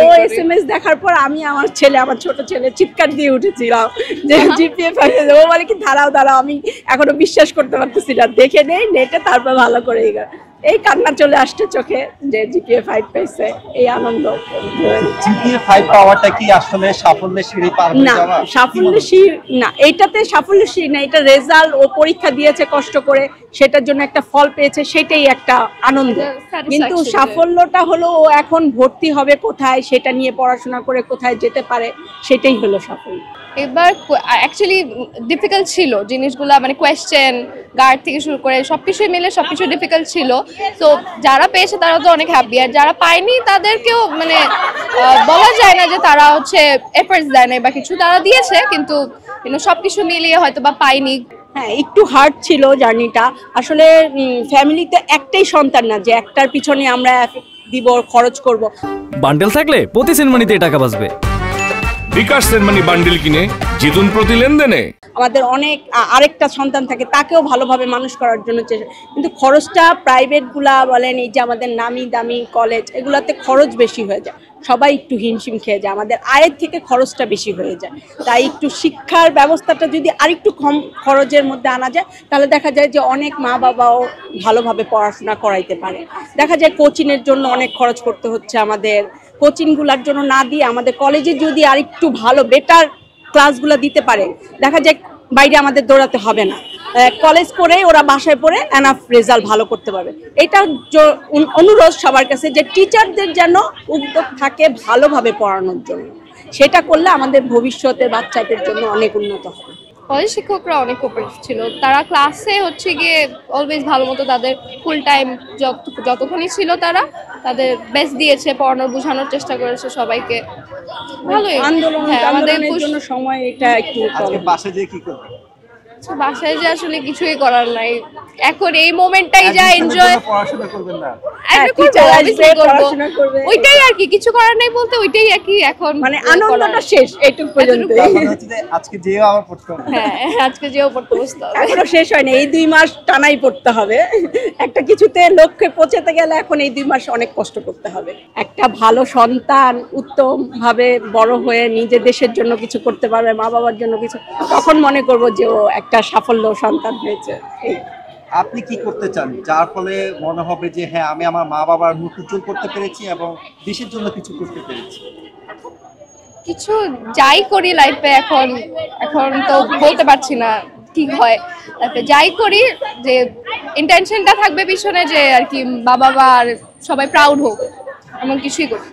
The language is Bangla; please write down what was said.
ও এসএমএস দেখার পর আমি আমার ছোট ছেলে চিৎকার দিয়ে উঠেছিলাম যে জিপিএ 5 ও বলে কি দাঁড়াও আমি এখনো বিশ্বাস করতে পারতেছি না, দেখে নেই নেটে তারপর ভালো করে এই কান্না চলে আসছে চোখে যে জিপিএ 5 পেয়েছে, এই আনন্দ। জিপিএ 5 পাওয়াটা কি আসলে সাফল্যের সিঁড়ি পার হয়ে যাওয়া? না, সাফল্যের সিঁড়ি না, এইটাতে সাফল্যের সিঁড়ি না, এটা রেজাল্ট, ও পরীক্ষা দিয়েছে কষ্ট করে, সেটার জন্য একটা ফল পেয়েছে, সেটাই একটা আনন্দ। কিন্তু সাফল্যটা হলো ও এখন ভর্তি হবে কোথায়, সেটা নিয়ে পড়াশোনা করে কোথায় যেতে পারে, সেটাই হলো সাফল্য। এবার অ্যাকচুয়ালি ডিফিকাল্ট ছিল জিনিসগুলো, মানে কোয়েশ্চেন গার্ড থেকে শুরু করে সবকিছু মিলে সবকিছু ডিফিকাল্ট ছিল। তো যারা পেয়েছে তারা তো অনেক হ্যাপি, আর যারা পায়নি তাদেরকেও মানে বলা যায় না যে তারা হচ্ছে এফর্টস দেয় না বা কিছু, তারা দিয়েছে কিন্তু সবকিছু মিলিয়ে হয়তো বা পায়নি। হ্যাঁ, একটু হার্ড ছিল জার্নিটা। আসলে ফ্যামিলিতে একটাই সন্তান না যে একটার পিছনে আমরা দিব খরচ করব। বান্ডেল থাকলে প্রতি সেনমানিতে টাকা বাঁচবে। বিকাশ সেনমানি বান্ডেল কিনে জিতুন প্রতি লেনদেনে। আমাদের অনেক আরেকটা সন্তান থাকে, তাকেও ভালোভাবে মানুষ করার জন্য চেষ্টা, কিন্তু খরচটা প্রাইভেটগুলা বলেন, এই যে আমাদের নামি দামি কলেজ, এগুলাতে খরচ বেশি হয়ে যায়, সবাই একটু হিমশিম খেয়ে যায়, আমাদের আয়ের থেকে খরচটা বেশি হয়ে যায়। তাই একটু শিক্ষার ব্যবস্থাটা যদি আরেকটু কম খরচের মধ্যে আনা যায়, তাহলে দেখা যায় যে অনেক মা বাবাও ভালোভাবে পড়াশোনা করাইতে পারে। দেখা যায় কোচিংয়ের জন্য অনেক খরচ করতে হচ্ছে আমাদের, কোচিংগুলোর জন্য না দিয়ে আমাদের কলেজে যদি আরেকটু ভালো বেটার ক্লাসগুলো দিতে পারে, দেখা যায় বাইরে আমাদের দৌড়াতে হবে না, কলেজ করে ওরা বাসায় পড়ে এনাফ রেজাল্ট ভালো করতে পারবে। এটা অনুরোধ সবার কাছে যে টিচারদের যেন উদ্যোগ থাকে ভালোভাবে পড়ানোর জন্য, সেটা করলে আমাদের ভবিষ্যতে বাচ্চাদের জন্য অনেক উন্নত হবে। কলেজ শিক্ষকরা অনেক কোঅপারেটিভ ছিল, তারা ক্লাসে হচ্ছে গিয়ে অলওয়েজ ভালো মতো তাদের ফুল টাইম যতক্ষণই ছিল তারা তাদের বেস্ট দিয়েছে, পড়ানোর বোঝানোর চেষ্টা করেছে সবাইকে ভালোই। আমাদের জন্য সময় এটা একটু বাসায় যেয়ে কি করবে? বাসায় যে আসলে কিছুই করার নাই, এখন এই মোমেন্টটাই যা এনজয়, পড়াশোনা করবেন না? ওইটাই আর কি, কিছু করার নাই বলতে ওইটাই আর কি, এখন মানে আনন্দটা শেষ এইটুকু পর্যন্ত। আজকে যেও আবার পড়তে হবে। হ্যাঁ, আজকে যেও পড়তে বসতে হবে, এখনো শেষ হয়নি, এই 2 মাস টানাই পড়তে হবে। একটা কিছুতে লক্ষ্যে পৌঁছাতে গেলে এখন এই 2 মাস অনেক কষ্ট করতে হবে। একটা ভালো সন্তান উত্তম ভাবে বড় হয়ে নিজের দেশের জন্য কিছু করতে পারবে, মা বাবার জন্য কিছু, তখন মনে করবো যে ও একটা সাফল্য সন্তান হয়েছে। আপনি কি করতে চান যার ফলে মনে হবে যে হ্যাঁ, আমি আমার মা বাবার মুখ উজ্জ্বল করতে পেরেছি এবং দেশের জন্য কিছু করতে পেরেছি? কিছু যাই করি লাইফে, এখন তো বলতে পারছি না ঠিক হয়, তারপরে যাই করি যে ইন্টেনশনটা থাকবে পিছনে যে আর কি বাবা আর সবাই প্রাউড হোক, এমন কিছুই করি।